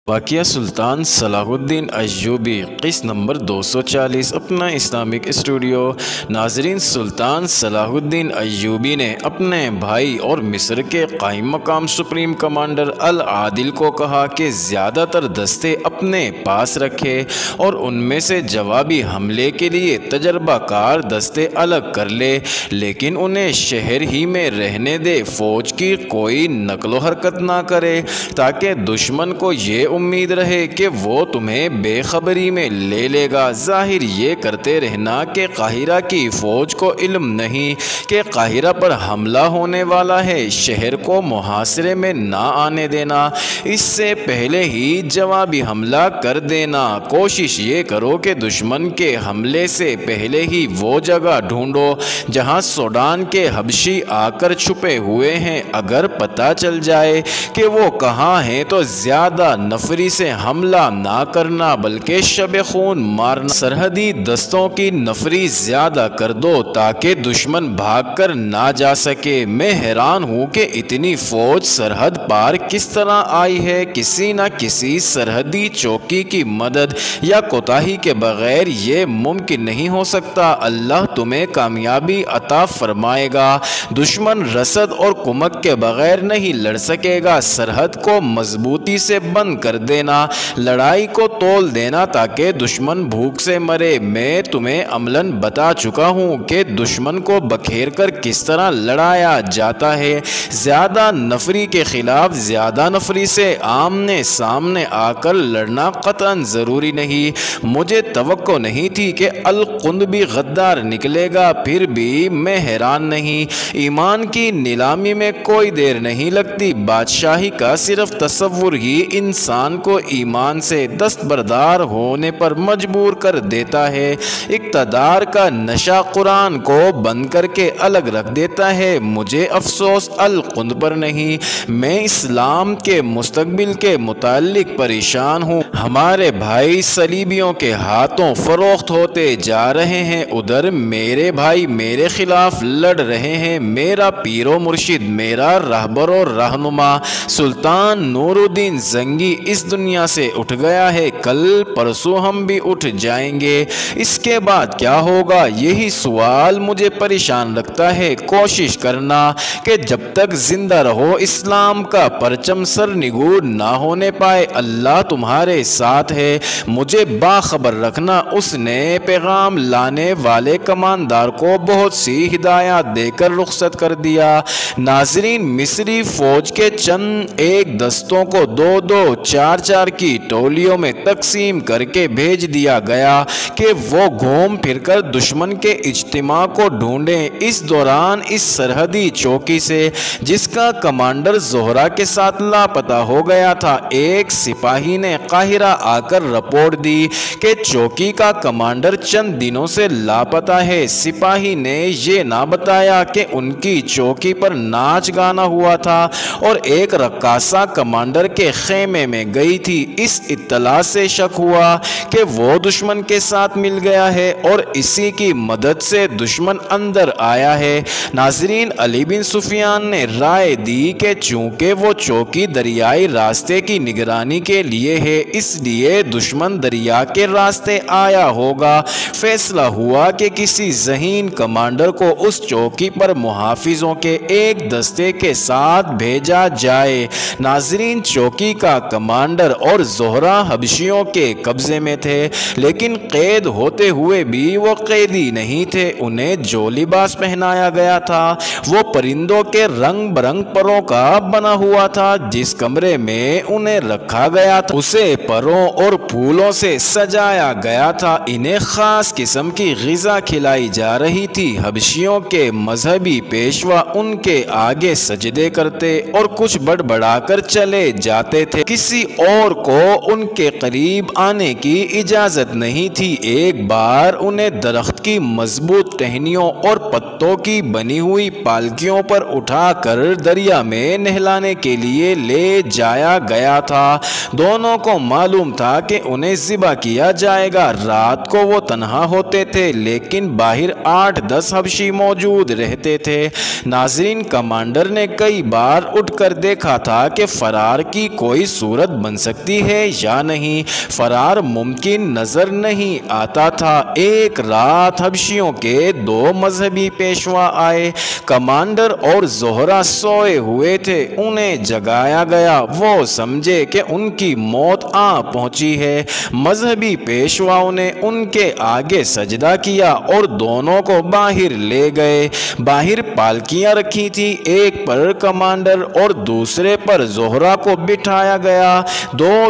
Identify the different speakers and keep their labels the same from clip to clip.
Speaker 1: واقعہ سلطان صلاح الدین ایوبی قسط نمبر 240 اپنا اسلامک اسٹوڈیو۔ ناظرین، سلطان صلاح الدین ایوبی نے اپنے بھائی اور مصر کے قائم مقام سپریم کمانڈر العادل کو کہا کہ زیادہ تر دستے اپنے پاس رکھے اور ان میں سے جوابی حملے کے لیے تجربہ کار دستے الگ کر لے، لیکن انہیں شہر ہی میں رہنے دے، فوج کی کوئی نقل و حرکت نہ کرے تاکہ دشمن کو یہ امید رہے کہ وہ تمہیں بے خبری میں لے لے گا۔ ظاہر یہ کرتے رہنا کہ قاہرہ کی فوج کو علم نہیں کہ قاہرہ پر حملہ ہونے والا ہے، شہر کو محاصرے میں نہ آنے دینا، اس سے پہلے ہی جوابی حملہ کر دینا۔ کوشش یہ کرو کہ دشمن کے حملے سے پہلے ہی وہ جگہ ڈھونڈو جہاں سوڈان کے حبشی آ کر چھپے ہوئے ہیں۔ اگر پتہ چل جائے کہ وہ کہاں ہیں تو زیادہ نفری سے حملہ نہ کرنا بلکہ شب خون مارنا۔ سرحدی دستوں کی نفری زیادہ کر دو تاکہ دشمن بھاگ کر نہ جا سکے۔ میں حیران ہوں کہ اتنی فوج سرحد پار کس طرح آئی ہے۔ کسی نہ کسی سرحدی چوکی کی مدد یا کوتاہی کے بغیر یہ ممکن نہیں ہو سکتا۔ اللہ تمہیں کامیابی عطا فرمائے گا۔ دشمن رسد اور کمک کے بغیر نہیں لڑ سکے گا۔ سرحد کو مضبوطی سے بند کر دینا، لڑائی کو تول دینا تاکہ دشمن بھوک سے مرے۔ میں تمہیں عملاً بتا چکا ہوں کہ دشمن کو بکھیر کر کس طرح لڑایا جاتا ہے۔ زیادہ نفری کے خلاف زیادہ نفری سے آمنے سامنے آ کر لڑنا قطعاً ضروری نہیں۔ مجھے توقع نہیں تھی کہ القندبی غدار نکلے گا، پھر بھی میں حیران نہیں۔ ایمان کی نیلامی میں کوئی دیر نہیں لگتی۔ بادشاہی کا صرف تصور ہی انسان کو ایمان سے دستبردار ہونے پر مجبور کر دیتا ہے۔ اقتدار کا نشہ قرآن کو بند کر کے الگ رکھ دیتا ہے۔ مجھے افسوس القند پر نہیں، میں اسلام کے مستقبل کے متعلق پریشان ہوں۔ ہمارے بھائی صلیبیوں کے ہاتھوں فروخت ہوتے جا رہے ہیں، ادھر میرے بھائی میرے خلاف لڑ رہے ہیں۔ میرا پیر و مرشد، میرا رہبر و رہنما سلطان نور الدین زنگی اس دنیا سے اٹھ گیا ہے، کل پرسوں ہم بھی اٹھ جائیں گے۔ اس کے بعد کیا ہوگا؟ یہی سوال مجھے پریشان رکھتا ہے۔ کوشش کرنا کہ جب تک زندہ رہو اسلام کا پرچم سر نگوں نہ ہونے پائے۔ اللہ تمہارے ساتھ ہے، مجھے باخبر رکھنا۔ اس نے پیغام لانے والے کماندار کو بہت سی ہدایات دے کر رخصت کر دیا۔ ناظرین، مصری فوج کے چند ایک دستوں کو دو دو چار چار کی ٹولیوں میں تقسیم کر کے بھیج دیا گیا کہ وہ گھوم پھر کر دشمن کے اجتماع کو ڈھونڈیں۔ اس دوران اس سرحدی چوکی سے جس کا کمانڈر زہرہ کے ساتھ لاپتہ ہو گیا تھا، ایک سپاہی نے قاہرہ آ کر رپورٹ دی کہ چوکی کا کمانڈر چند دنوں سے لاپتہ ہے۔ سپاہی نے یہ نہ بتایا کہ ان کی چوکی پر ناچ گانا ہوا تھا اور ایک رقاصہ کمانڈر کے خیمے میں گئی تھی۔ اس اطلاع سے شک ہوا کہ وہ دشمن کے ساتھ مل گیا ہے اور اسی کی مدد سے دشمن اندر آیا ہے۔ ناظرین، علی بن سفیان نے رائے دی کہ چونکہ وہ چوکی دریائی راستے کی نگرانی کے لیے ہے، اس لیے دشمن دریا کے راستے آیا ہوگا۔ فیصلہ ہوا کہ کسی ذہین کمانڈر کو اس چوکی پر محافظوں کے ایک دستے کے ساتھ بھیجا جائے۔ ناظرین، چوکی کا کمانڈر اور زہرہ حبشیوں کے قبضے میں تھے، لیکن قید ہوتے ہوئے بھی وہ قیدی نہیں تھے۔ انہیں جو لباس پہنایا گیا تھا وہ پرندوں کے رنگ برنگ پروں کا بنا ہوا تھا۔ جس کمرے میں انہیں رکھا گیا تھا اسے پروں اور پھولوں سے سجایا گیا تھا۔ انہیں خاص قسم کی غذا کھلائی جا رہی تھی۔ حبشیوں کے مذہبی پیشوا ان کے آگے سجدے کرتے اور کچھ بڑبڑا کر چلے جاتے تھے۔ کسی اور کو ان کے قریب آنے کی اجازت نہیں تھی۔ ایک بار انہیں درخت کی مضبوط ٹہنیوں اور پتوں کی بنی ہوئی پالکیوں پر اٹھا کر دریا میں نہلانے کے لیے لے جایا گیا تھا۔ دونوں کو معلوم تھا کہ انہیں ذبح کیا جائے گا۔ رات کو وہ تنہا ہوتے تھے، لیکن باہر 8-10 حبشی موجود رہتے تھے۔ ناظرین، کمانڈر نے کئی بار اٹھ کر دیکھا تھا کہ فرار کی کوئی صورت بن سکتی ہے یا نہیں، فرار ممکن نظر نہیں آتا تھا۔ ایک رات حبشیوں کے 2 مذہبی پیشوا آئے۔ کمانڈر اور زہرہ سوئے ہوئے تھے، انہیں جگایا گیا۔ وہ سمجھے کہ ان کی موت آ پہنچی ہے۔ مذہبی پیشواؤں نے ان کے آگے سجدہ کیا اور دونوں کو باہر لے گئے۔ باہر پالکیاں رکھی تھی، ایک پر کمانڈر اور دوسرے پر زہرہ کو بٹھایا گیا۔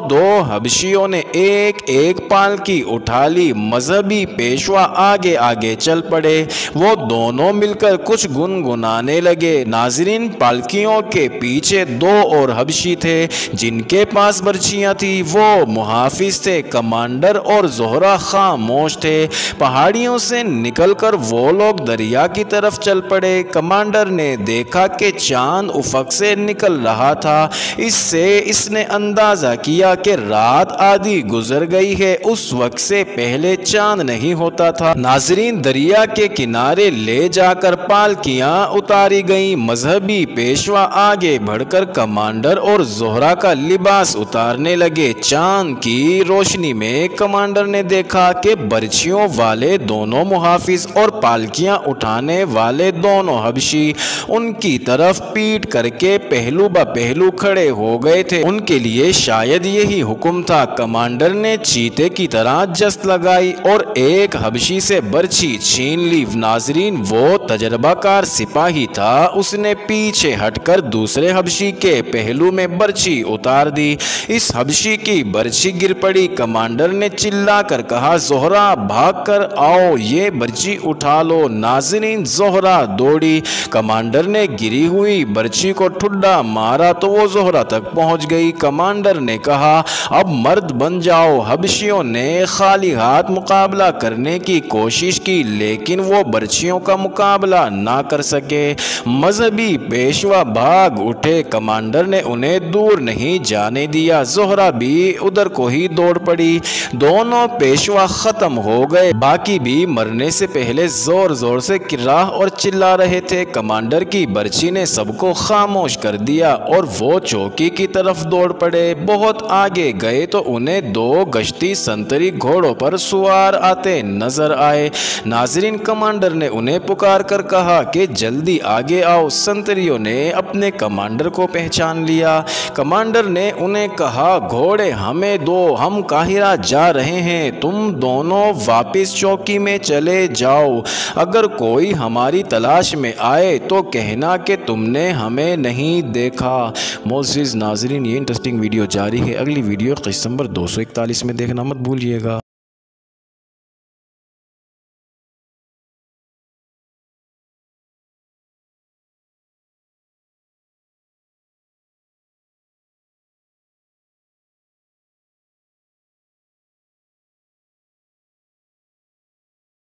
Speaker 1: دو حبشیوں نے ایک ایک پالکی اٹھا لی۔ مذہبی پیشوا آگے آگے چل پڑے۔ وہ دونوں مل کر کچھ گنگنانے لگے۔ ناظرین، پالکیوں کے پیچھے 2 اور حبشی تھے جن کے پاس برچیاں تھی۔ وہ محافظ تھے۔ کمانڈر اور زہرہ خاموش تھے۔ پہاڑیوں سے نکل کر وہ لوگ دریا کی طرف چل پڑے۔ کمانڈر نے دیکھا کہ چاند افق سے نکل رہا تھا۔ اس سے اس نے اندازہ کیا کہ رات آدھی گزر گئی ہے۔ اس وقت سے پہلے چاند نہیں ہوتا تھا۔ ناظرین، دریا کے کنارے لے جا کر پالکیاں اتاری گئیں۔ مذہبی پیشوا آگے بڑھ کر کمانڈر اور زہرہ کا لباس اتارنے لگے۔ چاند کی روشنی میں کمانڈر نے دیکھا کہ برچھیوں والے دونوں محافظ اور پالکیاں اٹھانے والے دونوں حبشی ان کی طرف پیٹ کر کے پہلو بہ پہلو کھڑے ہو گئے تھے۔ ان کے لیے شاید یہی حکم تھا۔ کمانڈر نے چیتے کی طرح جست لگائی اور ایک حبشی سے برچھی چھین لی۔ ناظرین، وہ تجربہ کار سپاہی تھا۔ اس نے پیچھے ہٹ کر دوسرے حبشی کے پہلو میں برچھی اتار دی۔ اس حبشی کی برچھی گر پڑی۔ کمانڈر نے چلا کر کہا، زہرہ بھاگ کر آؤ، یہ برچھی اٹھا لو۔ ناظرین، زہرہ دوڑی۔ کمانڈر نے گری ہوئی برچھی کو ٹھڈا مارا تو وہ زہرہ تک پہنچ گئی۔ کمانڈر نے کہا، اب مرد بن جاؤ۔ حبشیوں نے خالی ہاتھ مقابلہ کرنے کی کوشش کی لیکن وہ برچھیوں کا مقابلہ نہ کر سکے۔ مذہبی پیشوا بھاگ اٹھے۔ کمانڈر نے انہیں دور نہیں جانے دیا۔ زہرہ بھی ادھر کو ہی دوڑ پڑی۔ دونوں پیشوا ختم ہو گئے۔ باقی بھی مرنے سے پہلے زور زور سے کراہ اور چلا رہے تھے۔ کمانڈر کی برچھی نے سب کو خاموش کر دیا اور وہ چوکی کی طرف دوڑ پڑے۔ بہت آگے گئے تو انہیں 2 گشتی سنتری گھوڑوں پر سوار آتے نظر آئے۔ ناظرین، کمانڈر نے انہیں پکار کر کہا کہ جلدی آگے آؤ۔ سنتریوں نے اپنے کمانڈر کو پہچان لیا۔ کمانڈر نے انہیں کہا، گھوڑے ہمیں دو، ہم قاہرہ جا رہے ہیں۔ تم دونوں واپس چوکی میں چلے جاؤ۔ اگر کوئی ہماری تلاش میں آئے تو کہنا کہ تم نے ہمیں نہیں دیکھا۔ معزز ناظرین، یہ انٹرسٹنگ ویڈیو جاری ہے۔ اگلی ویڈیو قسط نمبر 241 میں دیکھنا مت بھولیے گا۔